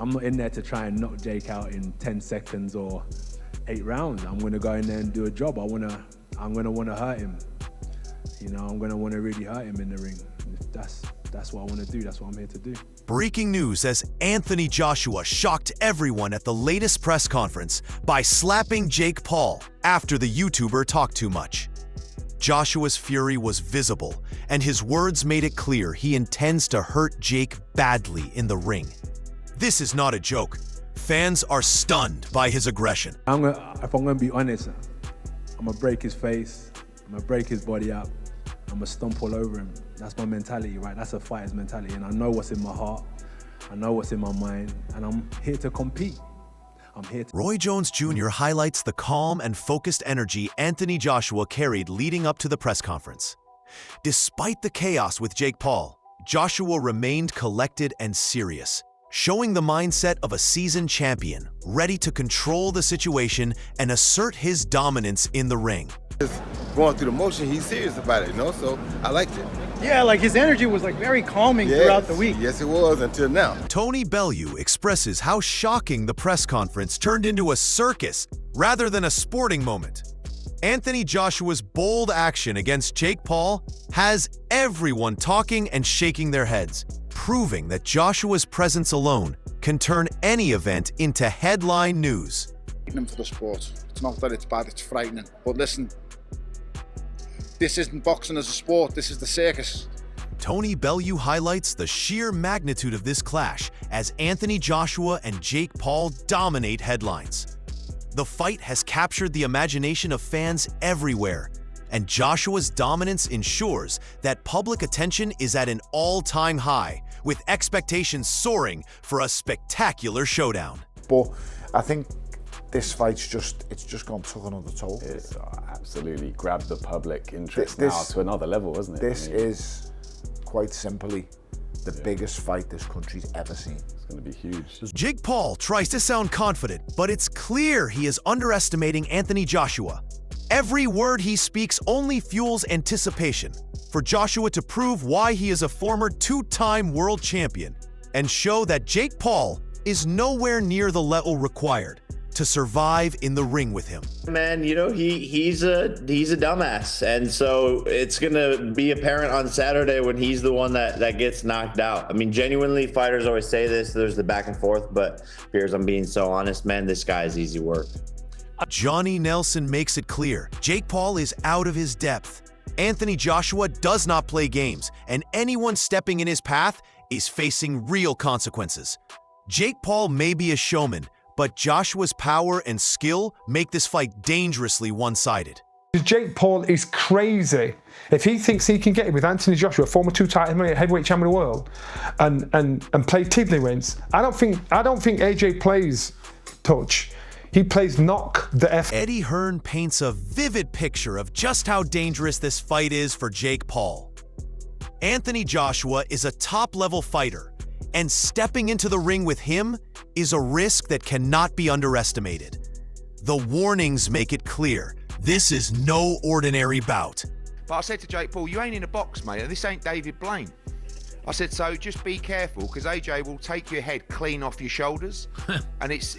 I'm not in there to try and knock Jake out in 10 seconds or 8 rounds. I'm gonna go in there and do a job. I'm gonna wanna hurt him. You know, I'm gonna wanna really hurt him in the ring. That's what I wanna do, that's what I'm here to do. Breaking news as Anthony Joshua shocked everyone at the latest press conference by slapping Jake Paul after the YouTuber talked too much. Joshua's fury was visible, and his words made it clear he intends to hurt Jake badly in the ring. This is not a joke. Fans are stunned by his aggression. If I'm gonna be honest, I'm gonna break his face, I'm gonna break his body up, I'm gonna stomp all over him. That's my mentality, right? That's a fighter's mentality, and I know what's in my heart, I know what's in my mind, and I'm here to compete. Roy Jones Jr. highlights the calm and focused energy Anthony Joshua carried leading up to the press conference. Despite the chaos with Jake Paul, Joshua remained collected and serious, showing the mindset of a seasoned champion, ready to control the situation and assert his dominance in the ring. Just going through the motion, he's serious about it, you know, so I liked it. Yeah, like his energy was like very calming throughout the week. Yes, it was until now. Tony Bellew expresses how shocking the press conference turned into a circus rather than a sporting moment. Anthony Joshua's bold action against Jake Paul has everyone talking and shaking their heads, proving that Joshua's presence alone can turn any event into headline news. For the sport. It's not that it's bad, it's frightening. But listen, this isn't boxing as a sport, this is the circus. Tony Bellew highlights the sheer magnitude of this clash as Anthony Joshua and Jake Paul dominate headlines. The fight has captured the imagination of fans everywhere, and Joshua's dominance ensures that public attention is at an all-time high, with expectations soaring for a spectacular showdown. But I think this fight's just gone took another toll. It's absolutely grabbed the public interest now to another level, isn't it? This is quite simply the biggest fight this country's ever seen. It's going to be huge. Jake Paul tries to sound confident, but it's clear he is underestimating Anthony Joshua. Every word he speaks only fuels anticipation for Joshua to prove why he is a former 2-time world champion and show that Jake Paul is nowhere near the level required to survive in the ring with him. Man, you know, he's a dumbass, and so it's gonna be apparent on Saturday when he's the one that gets knocked out. I mean, genuinely, fighters always say this, there's the back and forth, but here's, I'm being so honest, man, this guy is easy work. Johnny Nelson makes it clear Jake Paul is out of his depth. Anthony Joshua does not play games, and anyone stepping in his path is facing real consequences. Jake Paul may be a showman, but Joshua's power and skill make this fight dangerously one-sided. Jake Paul is crazy. If he thinks he can get it with Anthony Joshua, former 2-time heavyweight champion of the world, and play tiddlywinks, I don't think AJ plays touch. He plays knock the F. Eddie Hearn paints a vivid picture of just how dangerous this fight is for Jake Paul. Anthony Joshua is a top-level fighter, and stepping into the ring with him is a risk that cannot be underestimated. The warnings make it clear this is no ordinary bout. But I said to Jake Paul, you ain't in a box, mate. This ain't David Blaine. I said, so just be careful, because AJ will take your head clean off your shoulders, and it's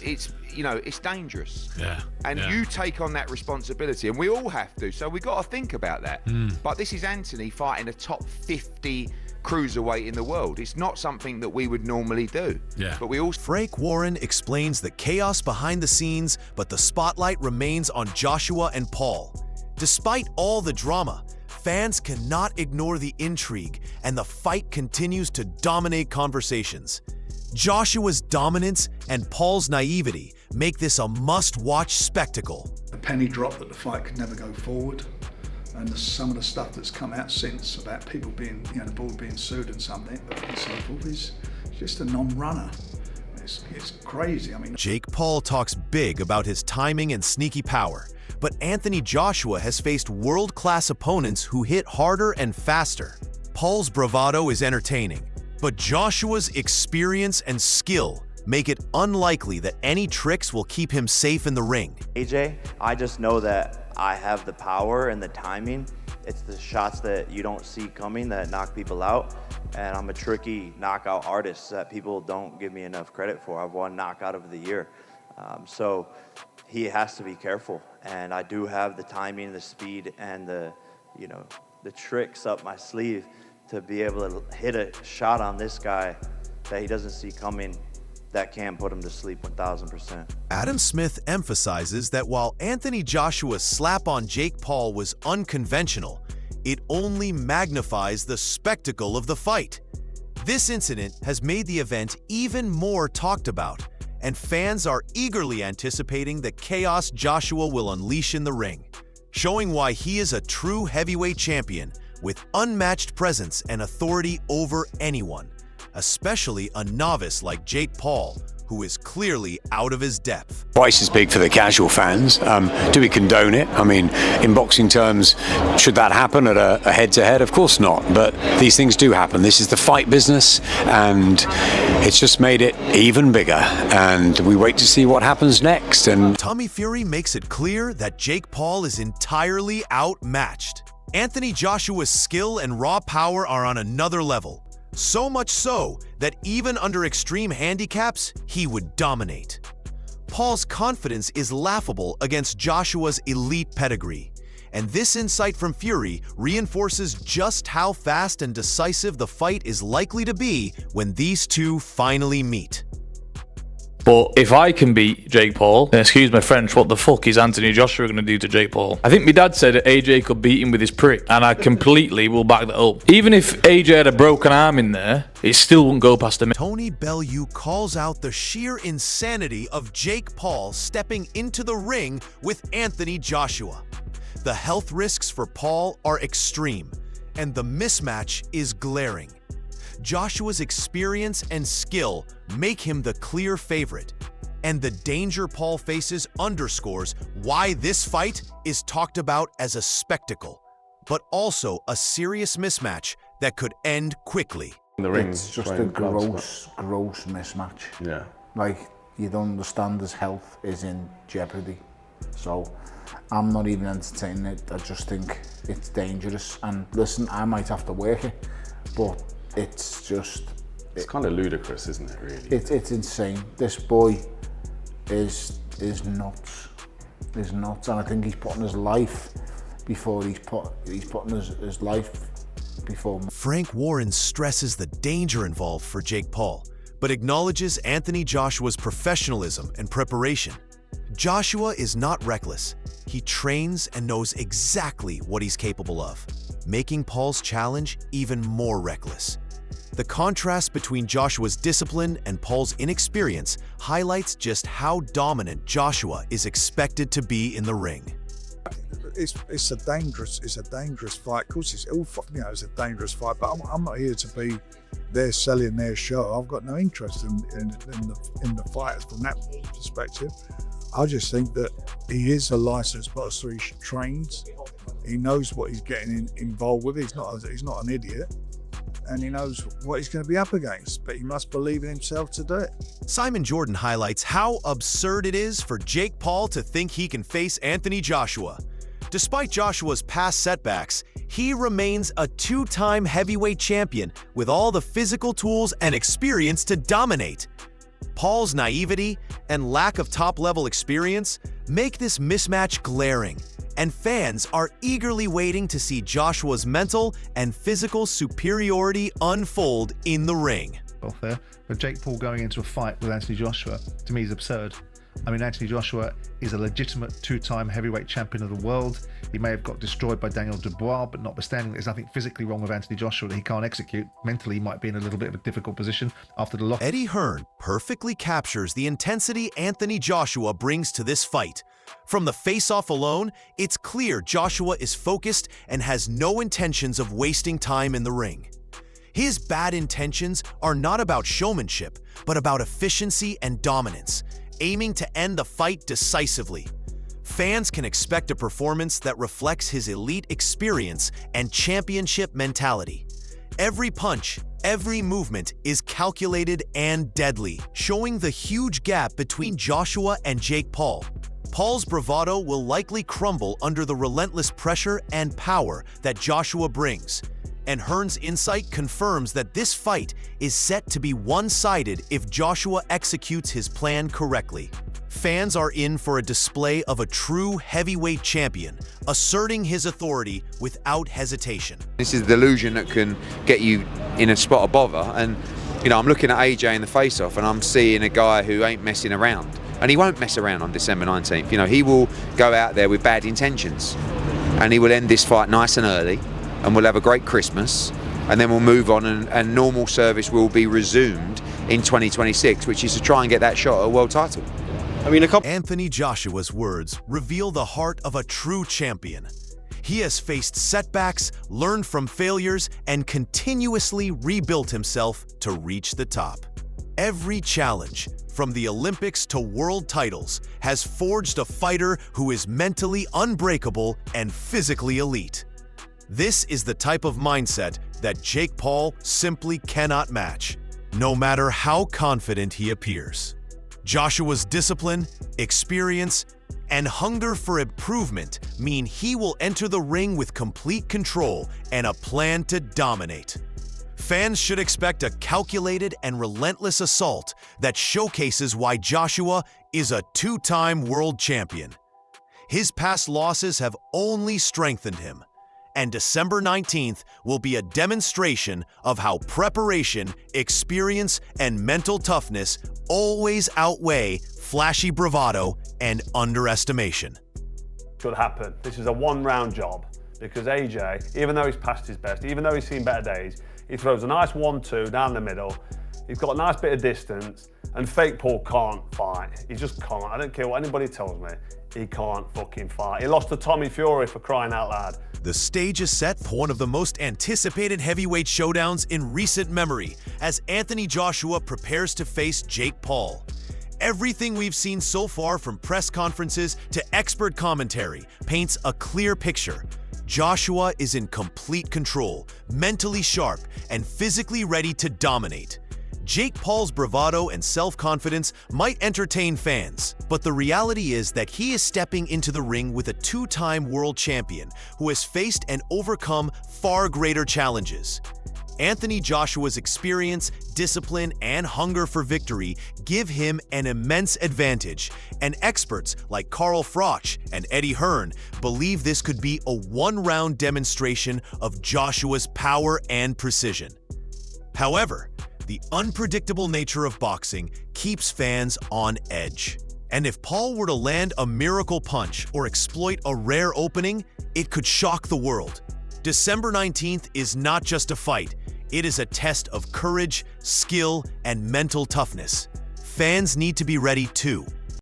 you know, it's dangerous. Yeah. And you take on that responsibility, and we all have to. So we got to think about that. But this is Anthony fighting a top 50 cruiserweight in the world. It's not something that we would normally do. Yeah. But we also. Frank Warren explains the chaos behind the scenes, but the spotlight remains on Joshua and Paul. Despite all the drama, fans cannot ignore the intrigue, and the fight continues to dominate conversations. Joshua's dominance and Paul's naivety make this a must-watch spectacle. The penny dropped that the fight could never go forward, and some of the stuff that's come out since about people being, you know, the board being sued and something, and so forth, is just a non-runner. It's crazy. I mean, Jake Paul talks big about his timing and sneaky power, but Anthony Joshua has faced world-class opponents who hit harder and faster. Paul's bravado is entertaining, but Joshua's experience and skill make it unlikely that any tricks will keep him safe in the ring. AJ, I just know that I have the power and the timing. It's the shots that you don't see coming that knock people out. and I'm a tricky knockout artist that people don't give me enough credit for. I've won Knockout of the Year. So he has to be careful, and I do have the timing, the speed, and the tricks up my sleeve to be able to hit a shot on this guy that he doesn't see coming that can put him to sleep 1,000%. Adam Smith emphasizes that while Anthony Joshua's slap on Jake Paul was unconventional, it only magnifies the spectacle of the fight. This incident has made the event even more talked about, and fans are eagerly anticipating the chaos Joshua will unleash in the ring, showing why he is a true heavyweight champion with unmatched presence and authority over anyone, especially a novice like Jake Paul, who is clearly out of his depth. Price is big for the casual fans. Do we condone it? I mean, in boxing terms, should that happen at a head-to-head? Of course not, but these things do happen. This is the fight business, and it's just made it even bigger, and we wait to see what happens next. And Tommy Fury makes it clear that Jake Paul is entirely outmatched. Anthony Joshua's skill and raw power are on another level. So much so that even under extreme handicaps, he would dominate. Paul's confidence is laughable against Joshua's elite pedigree, and this insight from Fury reinforces just how fast and decisive the fight is likely to be when these two finally meet. But if I can beat Jake Paul, then excuse my French, what the fuck is Anthony Joshua going to do to Jake Paul? I think my dad said that AJ could beat him with his prick, and I completely will back that up. Even if AJ had a broken arm in there, it still wouldn't go past him. Tony Bellew calls out the sheer insanity of Jake Paul stepping into the ring with Anthony Joshua. The health risks for Paul are extreme, and the mismatch is glaring. Joshua's experience and skill make him the clear favorite, and the danger Paul faces underscores why this fight is talked about as a spectacle, but also a serious mismatch that could end quickly. It's just a gross mismatch. Yeah. Like, you don't understand his health is in jeopardy. So I'm not even entertaining it. I just think it's dangerous. And listen, I might have to work it, but it's just... It's kind of ludicrous, isn't it, really? It's insane. This boy is nuts. Is nuts. And I think he's putting his life before he's putting his life before. Frank Warren stresses the danger involved for Jake Paul, but acknowledges Anthony Joshua's professionalism and preparation. Joshua is not reckless. He trains and knows exactly what he's capable of, making Paul's challenge even more reckless. The contrast between Joshua's discipline and Paul's inexperience highlights just how dominant Joshua is expected to be in the ring. It's a dangerous fight. Of course, it's a dangerous fight. But I'm not here to be there selling their show. I've got no interest in the fighters from that perspective. I just think that he is a licensed boxer. He trains. He knows what he's getting involved with. He's not an idiot. And he knows what he's going to be up against, but he must believe in himself to do it. Simon Jordan highlights how absurd it is for Jake Paul to think he can face Anthony Joshua. Despite Joshua's past setbacks, he remains a two-time heavyweight champion with all the physical tools and experience to dominate. Paul's naivety and lack of top-level experience make this mismatch glaring, and fans are eagerly waiting to see Joshua's mental and physical superiority unfold in the ring. Welfare, but Jake Paul going into a fight with Anthony Joshua, to me, is absurd. I mean, Anthony Joshua is a legitimate two-time heavyweight champion of the world. He may have got destroyed by Daniel Dubois, but notwithstanding, there's nothing physically wrong with Anthony Joshua that he can't execute. Mentally, he might be in a little bit of a difficult position after the loss. Eddie Hearn perfectly captures the intensity Anthony Joshua brings to this fight. From the face-off alone, it's clear Joshua is focused and has no intentions of wasting time in the ring. His bad intentions are not about showmanship, but about efficiency and dominance, aiming to end the fight decisively. Fans can expect a performance that reflects his elite experience and championship mentality. Every punch, every movement is calculated and deadly, showing the huge gap between Joshua and Jake Paul. Paul's bravado will likely crumble under the relentless pressure and power that Joshua brings. and Hearn's insight confirms that this fight is set to be one-sided if Joshua executes his plan correctly. Fans are in for a display of a true heavyweight champion, asserting his authority without hesitation. This is the delusion that can get you in a spot of bother, and you know, I'm looking at AJ in the face-off and I'm seeing a guy who ain't messing around. And he won't mess around on December 19th. You know, he will go out there with bad intentions. And he will end this fight nice and early, and we'll have a great Christmas, and then we'll move on, and normal service will be resumed in 2026, which is to try and get that shot at a world title. Anthony Joshua's words reveal the heart of a true champion. He has faced setbacks, learned from failures, and continuously rebuilt himself to reach the top. Every challenge, from the Olympics to world titles, has forged a fighter who is mentally unbreakable and physically elite. This is the type of mindset that Jake Paul simply cannot match, no matter how confident he appears. Joshua's discipline, experience, and hunger for improvement mean he will enter the ring with complete control and a plan to dominate. Fans should expect a calculated and relentless assault that showcases why Joshua is a two-time world champion. His past losses have only strengthened him, and December 19th will be a demonstration of how preparation, experience, and mental toughness always outweigh flashy bravado and underestimation. Could happen. This is a one-round job because AJ, even though he's past his best, even though he's seen better days, he throws a nice 1-2 down the middle. He's got a nice bit of distance, and fake Paul can't fight. He just can't. I don't care what anybody tells me. He can't fucking fight. He lost to Tommy Fury, for crying out loud. The stage is set for one of the most anticipated heavyweight showdowns in recent memory as Anthony Joshua prepares to face Jake Paul. Everything we've seen so far, from press conferences to expert commentary, paints a clear picture. Joshua is in complete control, mentally sharp, and physically ready to dominate. Jake Paul's bravado and self-confidence might entertain fans, but the reality is that he is stepping into the ring with a two-time world champion who has faced and overcome far greater challenges. Anthony Joshua's experience, discipline, and hunger for victory give him an immense advantage, and experts like Carl Froch and Eddie Hearn believe this could be a one-round demonstration of Joshua's power and precision. However, the unpredictable nature of boxing keeps fans on edge. And if Paul were to land a miracle punch or exploit a rare opening, it could shock the world. December 19th is not just a fight, it is a test of courage, skill, and mental toughness. Fans need to be ready too,